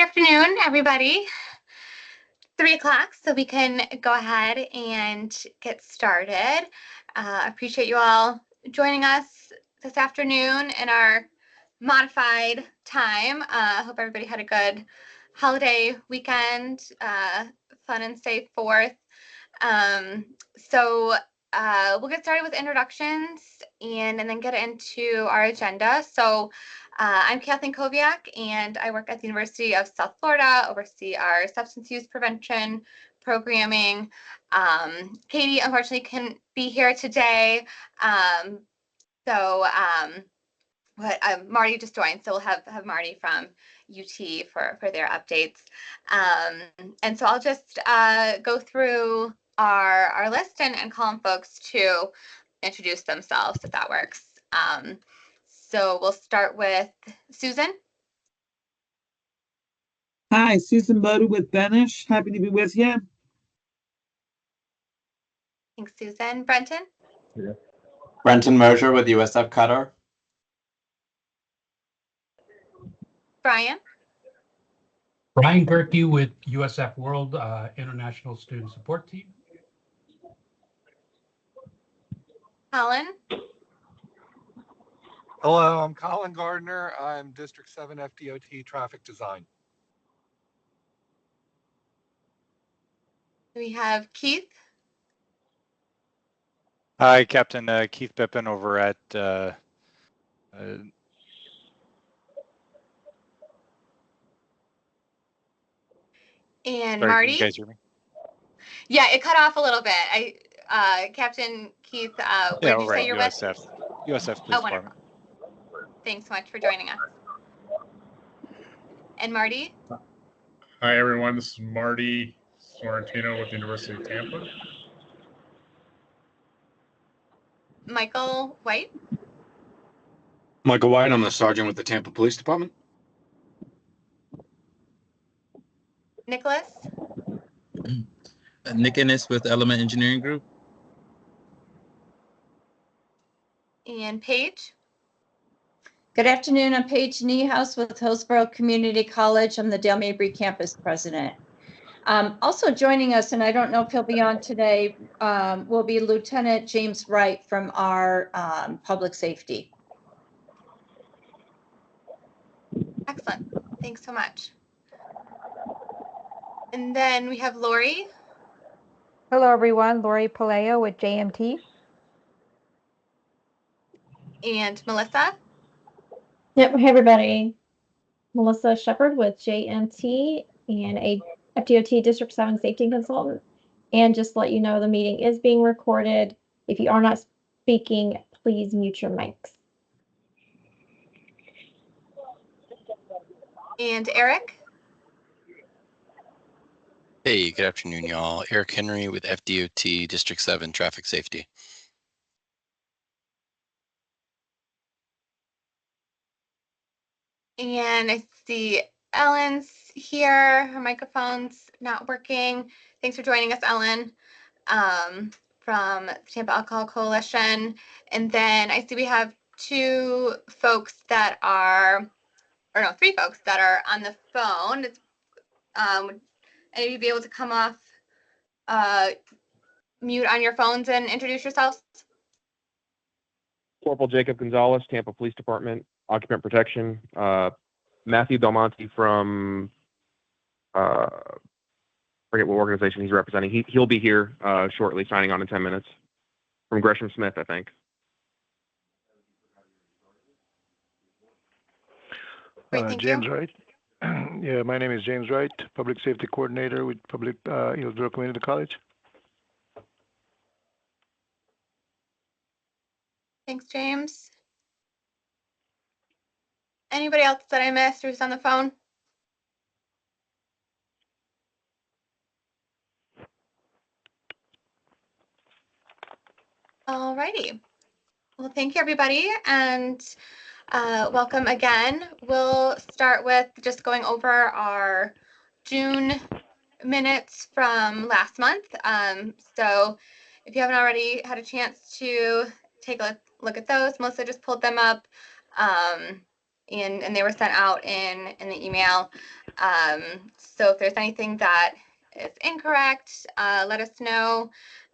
Good afternoon, everybody. 3 o'clock, so we can go ahead and get started. Appreciate you all joining us this afternoon in our modified time. Hope everybody had a good holiday weekend, fun and safe 4th. We'll get started with introductions and then get into our agenda. I'm Kathleen Koviak, and I work at the University of South Florida, oversee our substance use prevention programming. Katie, unfortunately, couldn't be here today. Marty just joined, so we'll have Marty from UT for their updates. And so I'll just go through our list and call on folks to introduce themselves, if that works. So we'll start with Susan. Hi, Susan Boda with Benish. Happy to be with you. Thanks, Susan. Brenton? Yeah. Brenton Mosier with USF Qatar. Brian? Brian Gerke with USF World International Student Support Team. Colin? Hello, I'm Colin Gardner. I'm District 7 FDOT Traffic Design. We have Keith. Hi, Captain Keith Pippin over at And sorry, Marty? can you guys hear me? Yeah, it cut off a little bit. Captain Keith, where did you say you're USF. USF Police Department. Thanks so much for joining us. And Marty? Hi, everyone. This is Marty Sorrentino with the University of Tampa. Michael White? Michael White, I'm the sergeant with the Tampa Police Department. Nicholas? Nick Ennis with Element Engineering Group. And Paige? Good afternoon. I'm Paige Niehaus with Hillsborough Community College. I'm the Dale Mabry campus president. Also joining us, and I don't know if he'll be on today, will be Lieutenant James Wright from our public safety. Excellent. Thanks so much. And then we have Lori. Hello, everyone. Lori Paleo with JMT. And Melissa. Yep. Hey, everybody. Melissa Shepard with JMT and a FDOT District 7 safety consultant. And just to let you know, the meeting is being recorded. If you are not speaking, please mute your mics. And Eric. Hey, good afternoon, y'all. Eric Henry with FDOT District 7 Traffic Safety. And I see Ellen's here. Her microphone's not working. Thanks for joining us, Ellen, from the Tampa Alcohol Coalition. And then I see we have 3 folks that are on the phone. Would any of you be able to come off mute on your phones and introduce yourselves? Corporal Jacob Gonzalez, Tampa Police Department, Occupant Protection. Matthew Belmonte from, forget what organization he's representing. He'll be here shortly, signing on in 10 minutes. From Gresham Smith, I think. Great, thank James you. Wright. Yeah, my name is James Wright, Public Safety Coordinator with Hillsborough Community College. Thanks, James. Anybody else that I missed who's on the phone? All righty. Well, thank you, everybody, and welcome again. We'll start with just going over our June minutes from last month. So if you haven't already had a chance to take a look at those, Melissa just pulled them up. and they were sent out in the email. So if there's anything that is incorrect, let us know,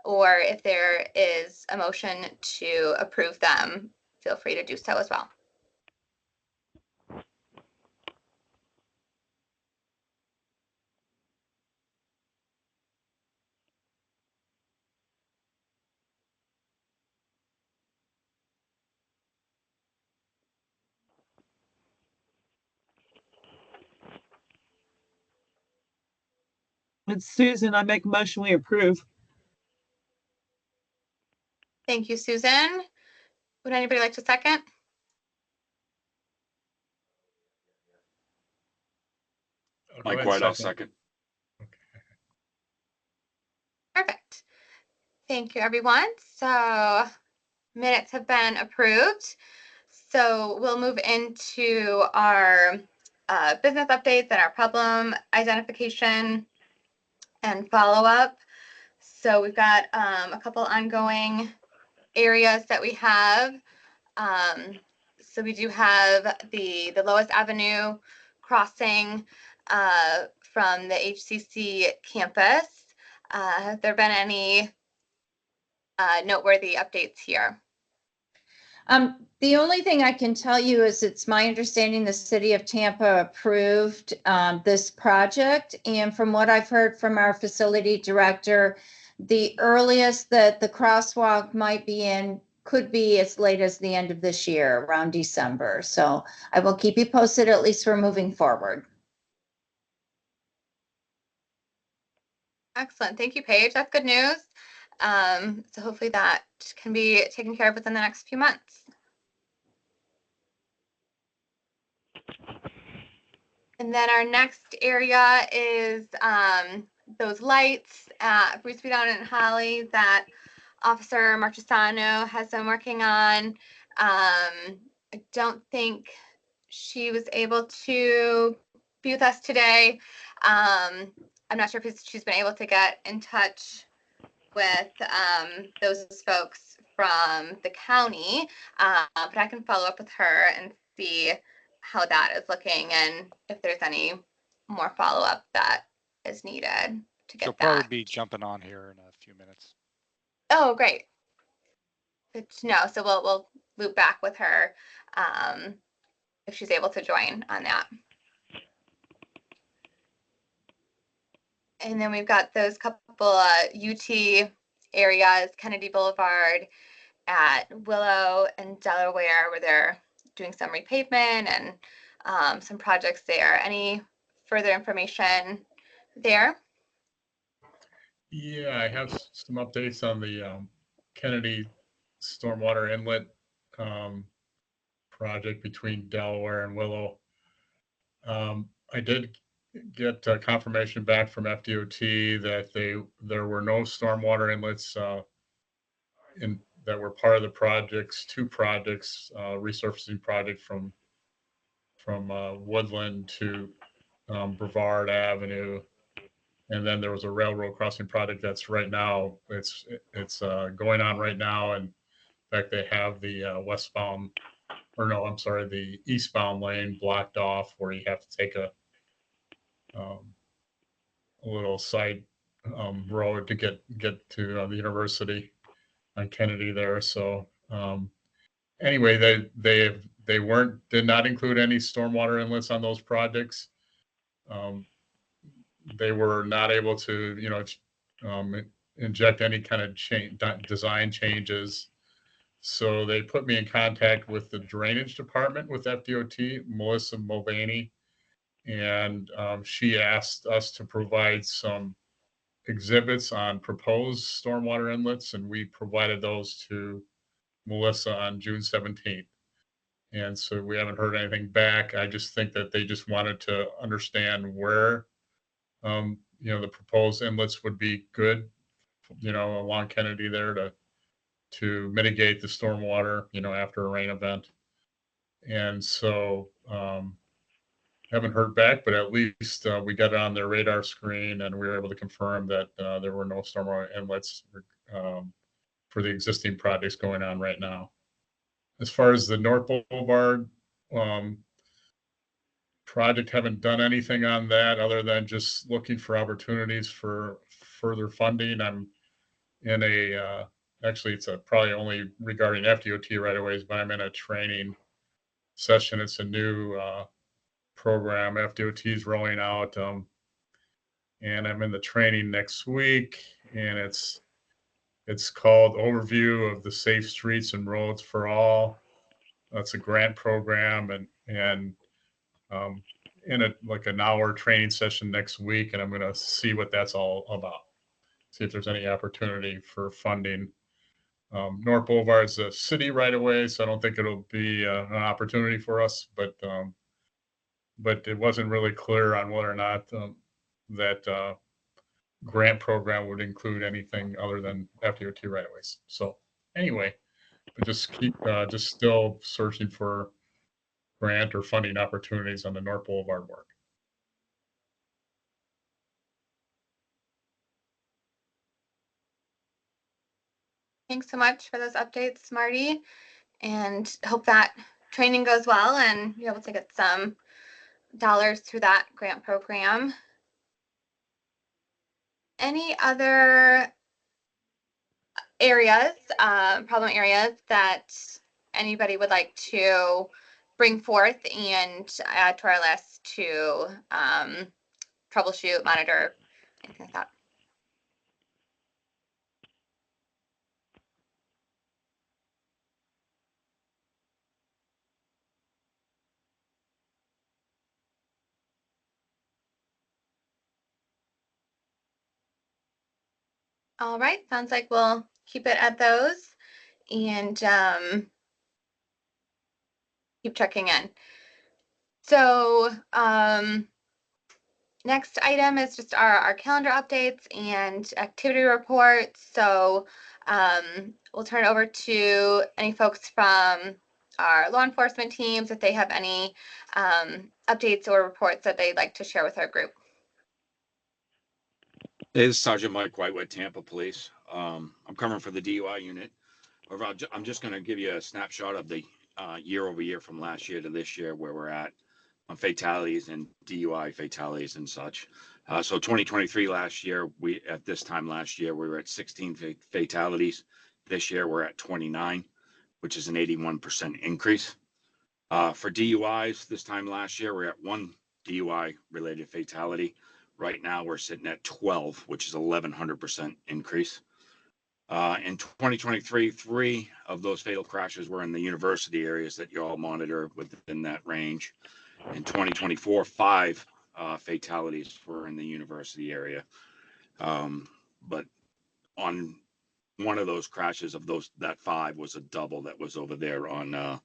or if there is a motion to approve them, feel free to do so as well. It's Susan. I make a motion we approve. Thank you, Susan. Would anybody like to second? Mike White, I'll second. Perfect. Thank you, everyone. So minutes have been approved. So we'll move into our business updates and our problem identification and follow-up. So we've got a couple ongoing areas that we have. So we do have the Lois Avenue crossing from the HCC campus. Have there been any noteworthy updates here? The only thing I can tell you is it's my understanding the city of Tampa approved this project. And from what I've heard from our facility director, the earliest that the crosswalk might be in could be as late as the end of this year, around December. So I will keep you posted. At least we're moving forward. Excellent. Thank you, Paige. That's good news. So hopefully that can be taken care of within the next few months. And then our next area is those lights at Bruce B. Down and Holly that Officer Marchesano has been working on. I don't think she was able to be with us today. I'm not sure if she's been able to get in touch with those folks from the county, but I can follow up with her and see how that is looking and if there's any more follow-up that is needed to get She'll that. probably be jumping on here in a few minutes. Oh, great. Good to know. So we'll loop back with her if she's able to join on that. And then we've got those couple UT areas, Kennedy Boulevard at Willow and Delaware, where they're doing some repavement and some projects there. Any further information there? Yeah, I have some updates on the Kennedy Stormwater Inlet project between Delaware and Willow. I did get confirmation back from FDOT that there were no stormwater inlets that were part of the projects, two projects, resurfacing project from Woodland to Brevard Avenue. And then there was a railroad crossing project that's right now, it's going on right now. And in fact, they have the westbound, or no, I'm sorry, the eastbound lane blocked off where you have to take a little side road to get to the university on Kennedy there. So anyway, they did not include any stormwater inlets on those projects. They were not able to, inject any kind of design changes. So they put me in contact with the drainage department with FDOT, Melissa Mulvaney, and she asked us to provide some exhibits on proposed stormwater inlets, and we provided those to Melissa on June 17th. And so we haven't heard anything back. I just think that they just wanted to understand where, the proposed inlets would be good, along Kennedy there to mitigate the stormwater, after a rain event. And so haven't heard back, but at least we got it on their radar screen and we were able to confirm that there were no stormwater inlets for the existing projects going on right now. As far as the North Boulevard project. Haven't done anything on that other than just looking for opportunities for further funding. I'm in a, actually it's probably only regarding FDOT right away, but I'm in a training session. It's a new program FDOT is rolling out. And I'm in the training next week, and it's called Overview of the Safe Streets and Roads for All. That's a grant program, and in an hour training session next week, and I'm going to see what that's all about. See if there's any opportunity for funding. North Boulevard is a city right away, so I don't think it'll be an opportunity for us, but it wasn't really clear on whether or not that grant program would include anything other than FDOT right of ways. So anyway, but just keep just still searching for grant or funding opportunities on the North Boulevard work. Thanks so much for those updates, Marty, and hope that training goes well and you're able to get some dollars through that grant program. Any other areas, problem areas that anybody would like to bring forth and add to our list to troubleshoot, monitor, anything like that? All right, sounds like we'll keep it at those and keep checking in. So next item is just our calendar updates and activity reports. So we'll turn it over to any folks from our law enforcement teams if they have any updates or reports that they'd like to share with our group. Hey, this is Sergeant Mike White with Tampa Police. I'm covering for the DUI unit. I'm just going to give you a snapshot of the year over year from last year to this year, where we're at on fatalities and DUI fatalities and such. So 2023 last year, at this time last year, we were at 16 fatalities. This year, we're at 29, which is an 81% increase. For DUIs, this time last year, we're at 1 DUI related fatality. Right now, we're sitting at 12, which is 1,100% increase. In 2023, 3 of those fatal crashes were in the university areas that you all monitor within that range. In 2024, 5 fatalities were in the university area. But on one of those crashes of that 5 was a double that was over there on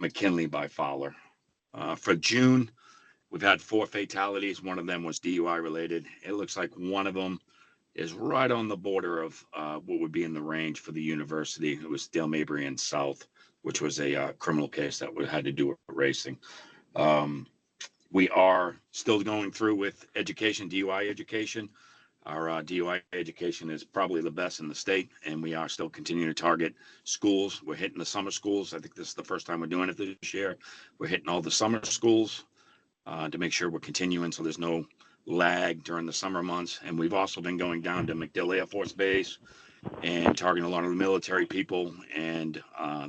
McKinley by Fowler. For June, we've had 4 fatalities. One of them was DUI related. It looks like one of them is right on the border of what would be in the range for the university. It was Dale Mabry and South, which was a criminal case that had to do with racing. We are still going through with education, DUI education. Our DUI education is probably the best in the state, and we are still continuing to target schools. We're hitting the summer schools. I think this is the first time we're doing it this year. We're hitting all the summer schools to make sure we're continuing so there's no lag during the summer months. And we've also been going down to MacDill Air Force Base and targeting a lot of the military people and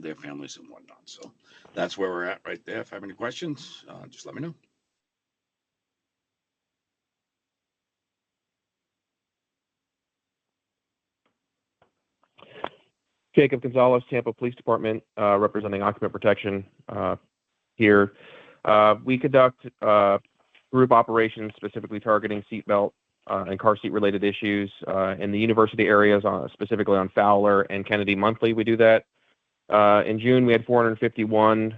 their families and whatnot. So that's where we're at right there. If you have any questions, just let me know. Jacob Gonzalez, Tampa Police Department, representing occupant protection here. We conduct group operations specifically targeting seatbelt and car seat related issues in the university areas, specifically on Fowler and Kennedy monthly. We do that. In June, we had 451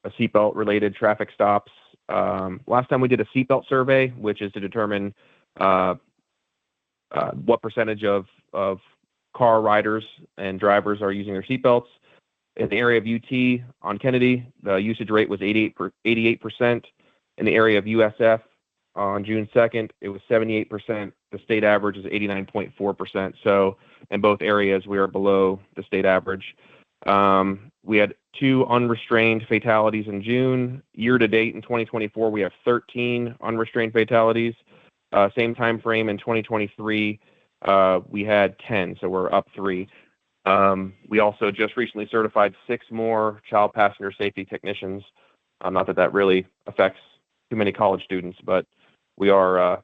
seatbelt related traffic stops. Last time we did a seatbelt survey, which is to determine what percentage of car riders and drivers are using their seatbelts. In the area of UT on Kennedy, the usage rate was 88%. In the area of USF on June 2nd, it was 78%. The state average is 89.4%. So in both areas, we are below the state average. We had 2 unrestrained fatalities in June. Year to date in 2024, we have 13 unrestrained fatalities. Same time frame in 2023, we had 10, so we're up 3. We also just recently certified 6 more child passenger safety technicians. Not that that really affects too many college students, but we are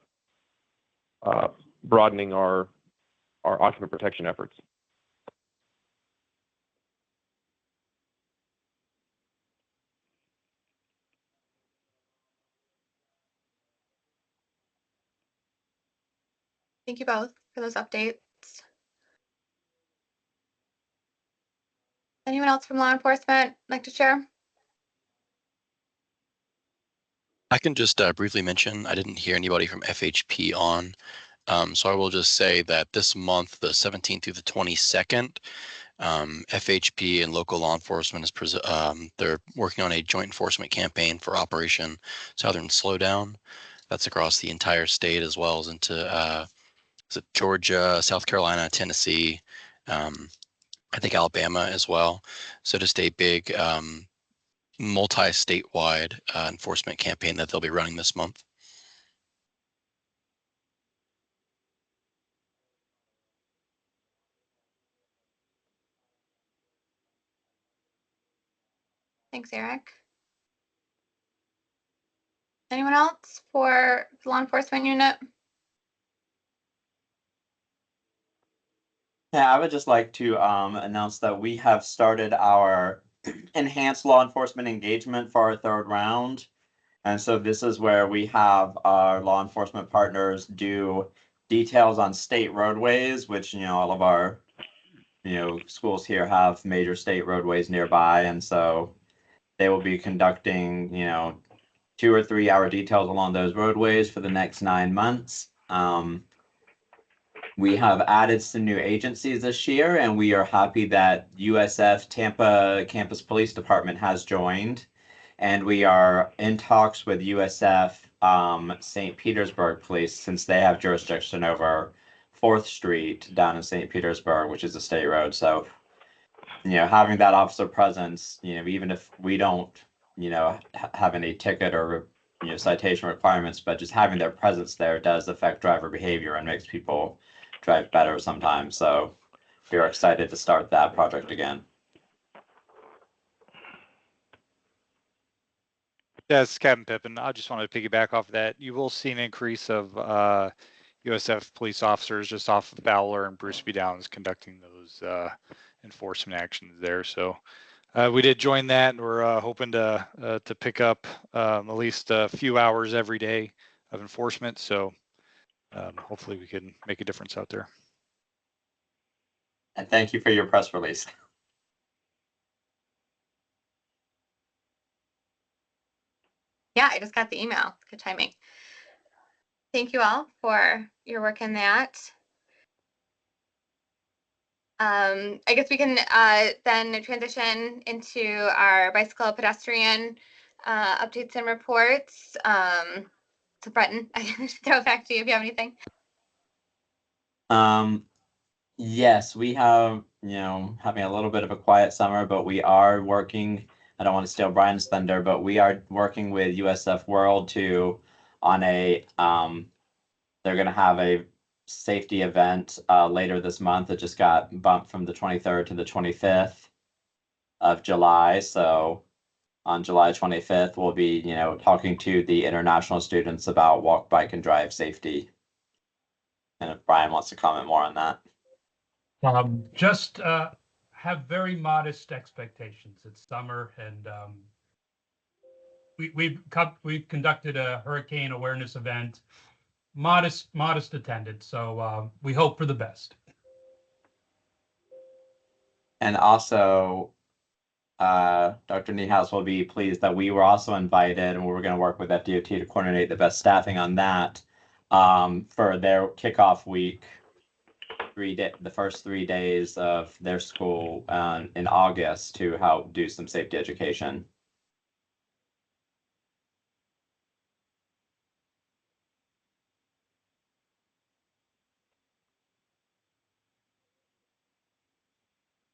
broadening our occupant protection efforts. Thank you both for those updates. Anyone else from law enforcement like to share? I can just briefly mention, I didn't hear anybody from FHP on, so I will just say that this month, the 17th through the 22nd, FHP and local law enforcement they're working on a joint enforcement campaign for Operation Southern Slowdown. That's across the entire state as well as into Georgia, South Carolina, Tennessee, I think Alabama as well. So just a big multi-statewide enforcement campaign that they'll be running this month. Thanks, Eric. Anyone else for the law enforcement unit? Yeah, I would just like to announce that we have started our enhanced law enforcement engagement for our 3rd round. And so this is where we have our law enforcement partners do details on state roadways, which, all of our, schools here have major state roadways nearby. And so they will be conducting, 2 or 3 hour details along those roadways for the next 9 months. We have added some new agencies this year, and we are happy that USF Tampa Campus Police Department has joined. And we are in talks with USF St. Petersburg Police, since they have jurisdiction over 4th Street down in St. Petersburg, which is a state road. So, having that officer presence, even if we don't, have any ticket or, citation requirements, but just having their presence there does affect driver behavior and makes people drive better sometimes. So we're excited to start that project again. Yeah, it's Captain Pippin. I just wanted to piggyback off of that. You will see an increase of USF police officers just off of Fowler and Bruce B. Downs conducting those enforcement actions there. So we did join that, and we're hoping to pick up at least a few hours every day of enforcement. So hopefully we can make a difference out there. And thank you for your press release. Yeah, I just got the email. Good timing. Thank you all for your work in that. I guess we can then transition into our bicycle pedestrian updates and reports. So Breton, I can throw it back to you if you have anything. Yes, we have, having a little bit of a quiet summer, but we are working. I don't want to steal Brian's thunder, but we are working with USF World on a, they're going to have a safety event later this month. It just got bumped from the 23rd to the 25th of July. So on July 25th, we'll be, talking to the international students about walk, bike, and drive safety. And if Brian wants to comment more on that. Just have very modest expectations. It's summer, and we've conducted a hurricane awareness event. Modest attendance, so we hope for the best. And also, Dr. Niehaus will be pleased that we were also invited, and we're going to work with FDOT to coordinate the best staffing on that for their kickoff week. The first 3 days of their school in August to help do some safety education.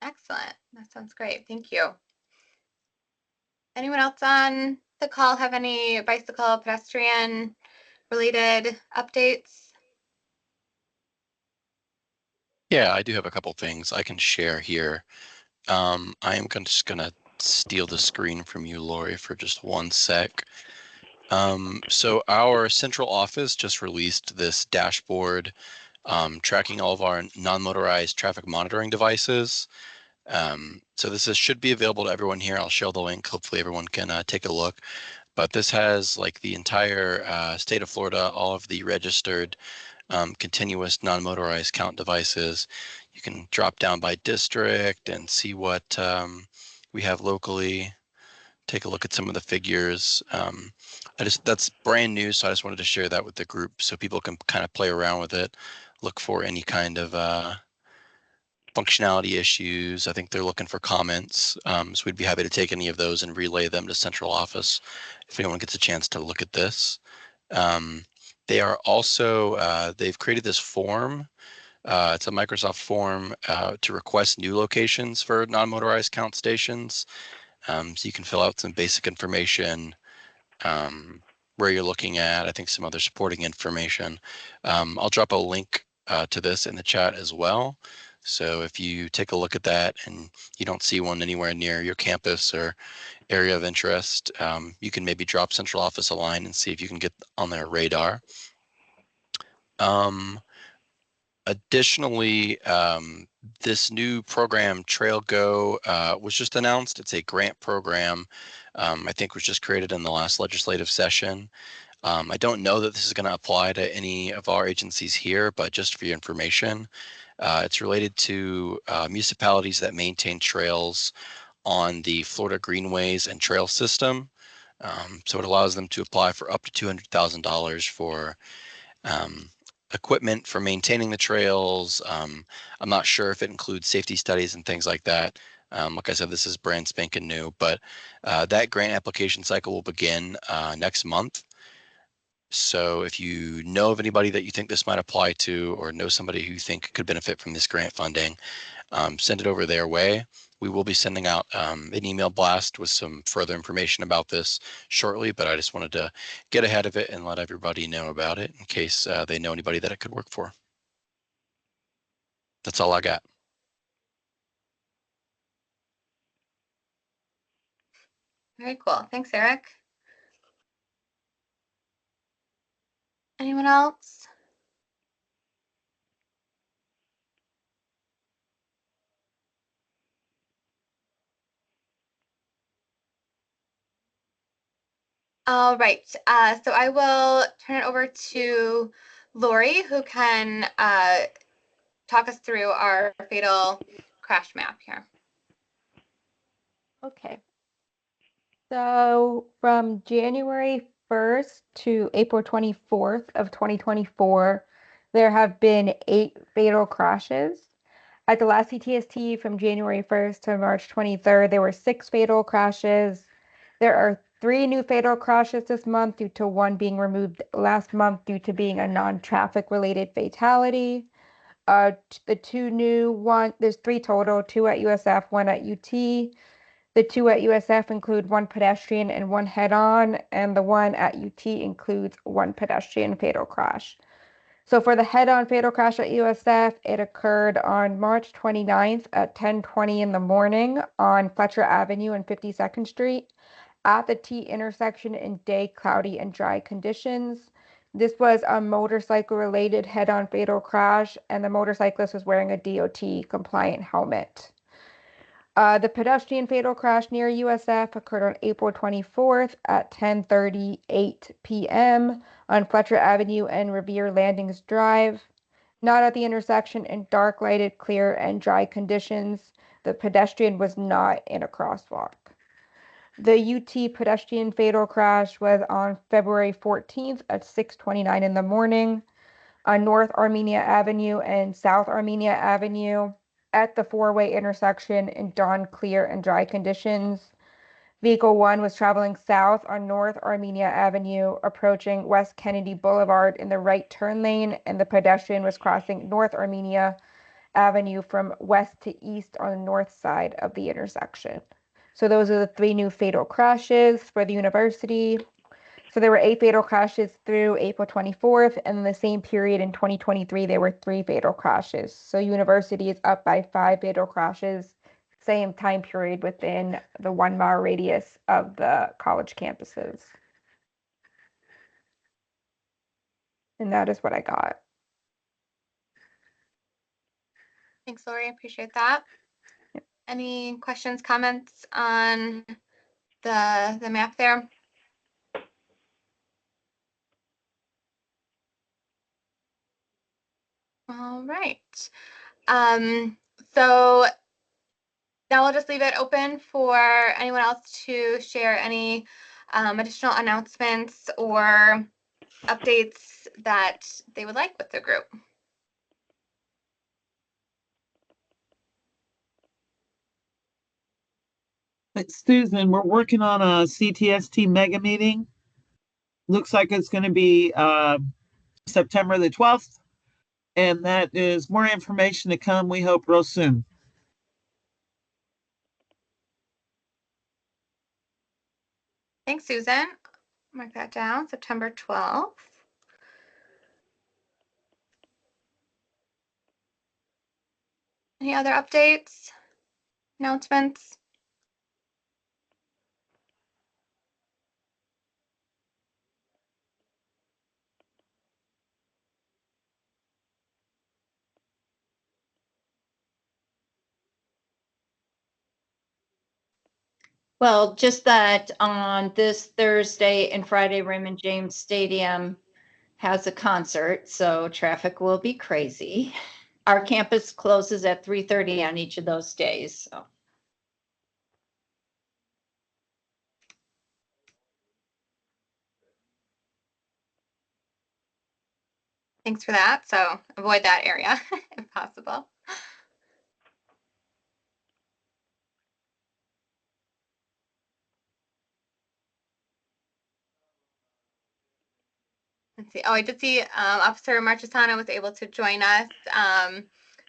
Excellent. That sounds great. Thank you. Anyone else on the call have any bicycle pedestrian related updates? Yeah, I do have a couple things I can share here. I am just gonna steal the screen from you, Lori, for just one sec. So our central office just released this dashboard tracking all of our non-motorized traffic monitoring devices. So should be available to everyone here. I'll share the link. Hopefully everyone can take a look. But this has like the entire state of Florida, all of the registered continuous non-motorized count devices. You can drop down by district and see what we have locally. Take a look at some of the figures. That's brand new, so I just wanted to share that with the group so people can kind of play around with it, look for any kind of functionality issues. I think they're looking for comments, so we'd be happy to take any of those and relay them to central office if anyone gets a chance to look at this. They are also, they've created this form. It's a Microsoft form to request new locations for non-motorized count stations. So you can fill out some basic information, where you're looking at, I think some other supporting information. I'll drop a link to this in the chat as well. So if you take a look at that and you don't see one anywhere near your campus or area of interest, you can maybe drop central office a line and see if you can get on their radar. Additionally, this new program, Trail Go, was just announced. It's a grant program, I think was just created in the last legislative session. I don't know that this is going to apply to any of our agencies here, but just for your information, it's related to municipalities that maintain trails on the Florida Greenways and Trail System. So it allows them to apply for up to $200,000 for equipment for maintaining the trails. I'm not sure if it includes safety studies and things like that. Like I said, this is brand spanking new, but that grant application cycle will begin next month. So if you know of anybody that you think this might apply to, or know somebody who you think could benefit from this grant funding, send it over their way. We will be sending out an email blast with some further information about this shortly, but I just wanted to get ahead of it and let everybody know about it in case they know anybody that it could work for. That's all I got. Very cool. Thanks, Eric. Anyone else? All right, so I will turn it over to Lori, who can talk us through our fatal crash map here. Okay. So from January 1st to April 24th of 2024, there have been 8 fatal crashes. At the last CTST from January 1st to March 23rd, there were 6 fatal crashes. There are 3 new fatal crashes this month due to one being removed last month due to being a non-traffic related fatality. The 2 new there's 3 total, 2 at USF, 1 at UT. The 2 at USF include 1 pedestrian and 1 head-on, and the 1 at UT includes 1 pedestrian fatal crash. So for the head-on fatal crash at USF, it occurred on March 29th at 10:20 in the morning on Fletcher Avenue and 52nd Street at the T intersection in day, cloudy, and dry conditions. This was a motorcycle-related head-on fatal crash, and the motorcyclist was wearing a DOT-compliant helmet. The pedestrian fatal crash near USF occurred on April 24th at 10:38 p.m. on Fletcher Avenue and Revere Landings Drive. Not at the intersection in dark, lighted, clear, and dry conditions. The pedestrian was not in a crosswalk. The UT pedestrian fatal crash was on February 14th at 6:29 in the morning on North Armenia Avenue and South Armenia Avenue at the 4-way intersection in dawn, clear, and dry conditions. Vehicle 1 was traveling south on North Armenia Avenue, approaching West Kennedy Boulevard in the right turn lane, and the pedestrian was crossing North Armenia Avenue from west to east on the north side of the intersection. So those are the 3 new fatal crashes for the university. So there were 8 fatal crashes through April 24th, and in the same period in 2023, there were 3 fatal crashes. So university is up by 5 fatal crashes, same time period within the 1-mile radius of the college campuses. And that is what I got. Thanks, Lori. I appreciate that. Any questions, comments on the map there? All right. So now we'll just leave it open for anyone else to share any additional announcements or updates that they would like with the group. Susan, we're working on a CTST mega meeting. Looks like it's going to be September the 12th. And that is more information to come, we hope, real soon. Thanks, Susan. Mark that down, September 12th. Any other updates, announcements? Well, just that on this Thursday and Friday, Raymond James Stadium has a concert, so traffic will be crazy. Our campus closes at 3:30 on each of those days, so. Thanks for that. So avoid that area if possible. Let's see. Oh, I did see Officer Marchesano was able to join us. I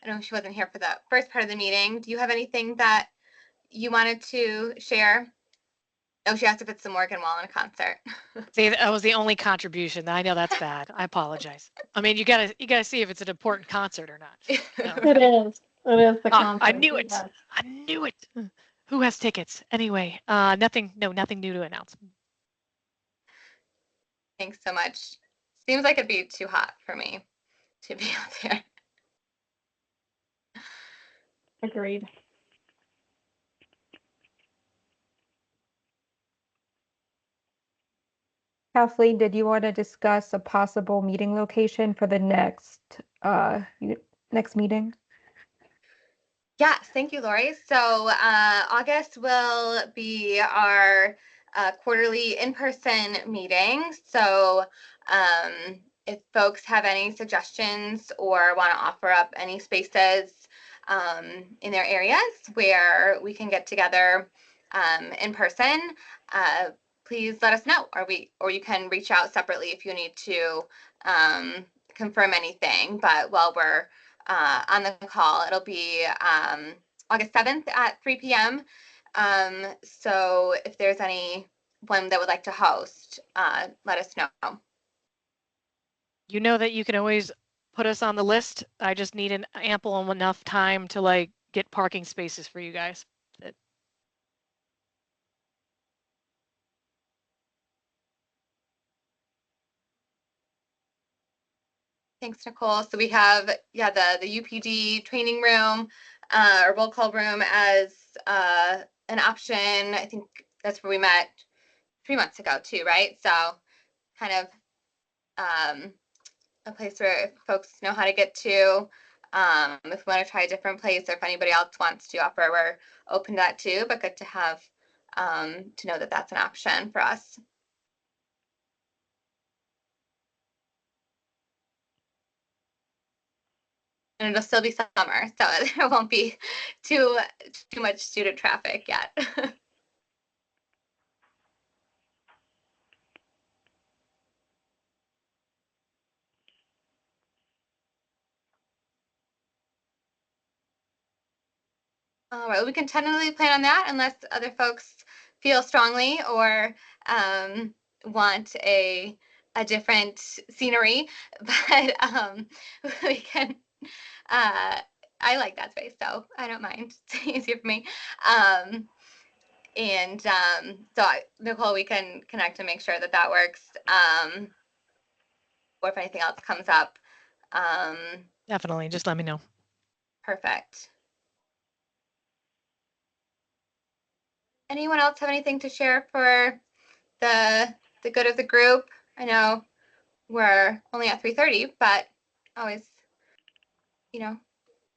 know she wasn't here for the first part of the meeting. Do you have anything that you wanted to share? Oh, she asked if it's the Morgan Wallen concert. See, that was the only contribution. I know that's bad. I apologize. I mean, you gotta see if it's an important concert or not. No. It is. It is the Ah, I concert. knew it. Yes. I knew it. Who has tickets? Anyway, nothing new to announce. Thanks so much. Seems like it'd be too hot for me to be out there. Agreed. Kathleen, did you want to discuss a possible meeting location for the next meeting? Yes, thank you, Lori. So August will be our quarterly in-person meeting. So if folks have any suggestions or want to offer up any spaces in their areas where we can get together in person, please let us know. Or you can reach out separately if you need to confirm anything. But while we're on the call, it'll be August 7th at 3 p.m. So if there's anyone that would like to host, let us know. You know that you can always put us on the list. I just need an ample enough time to like get parking spaces for you guys. Thanks, Nicole. So we have, yeah, the UPD training room or roll call room as an option. I think that's where we met 3 months ago too, right? So kind of a place where if folks know how to get to, if we want to try a different place or if anybody else wants to offer, we're open to that too, but good to have to know that that's an option for us. And it'll still be summer, so there won't be too much student traffic yet. All right, we can tentatively plan on that unless other folks feel strongly or want a different scenery. But we can. I like that space, so I don't mind. It's easier for me. Nicole, we can connect and make sure that that works. Or if anything else comes up. Definitely, just let me know. Perfect. Anyone else have anything to share for the good of the group? I know we're only at 3:30, but always,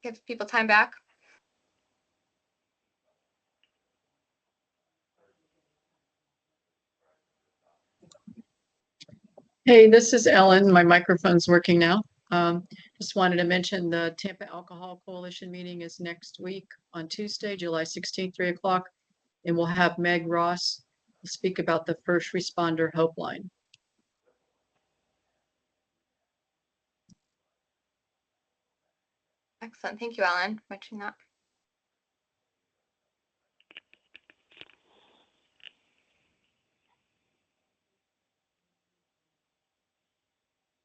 give people time back. Hey, this is Ellen. My microphone's working now. Just wanted to mention the Tampa Alcohol Coalition meeting is next week on Tuesday, July 16th, 3 o'clock. And we'll have Meg Ross speak about the first responder help line. Excellent. Thank you, Ellen, for mentioning that.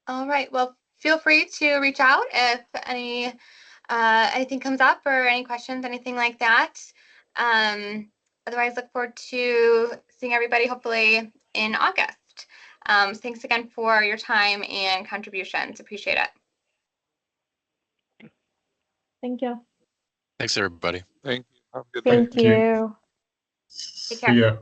All right. Well, feel free to reach out if anything comes up or any questions, anything like that. Otherwise, look forward to seeing everybody hopefully in August. Thanks again for your time and contributions. Appreciate it. Thank you. Thanks, everybody. Thank you. Have a good Thank night. you. Take care. See ya.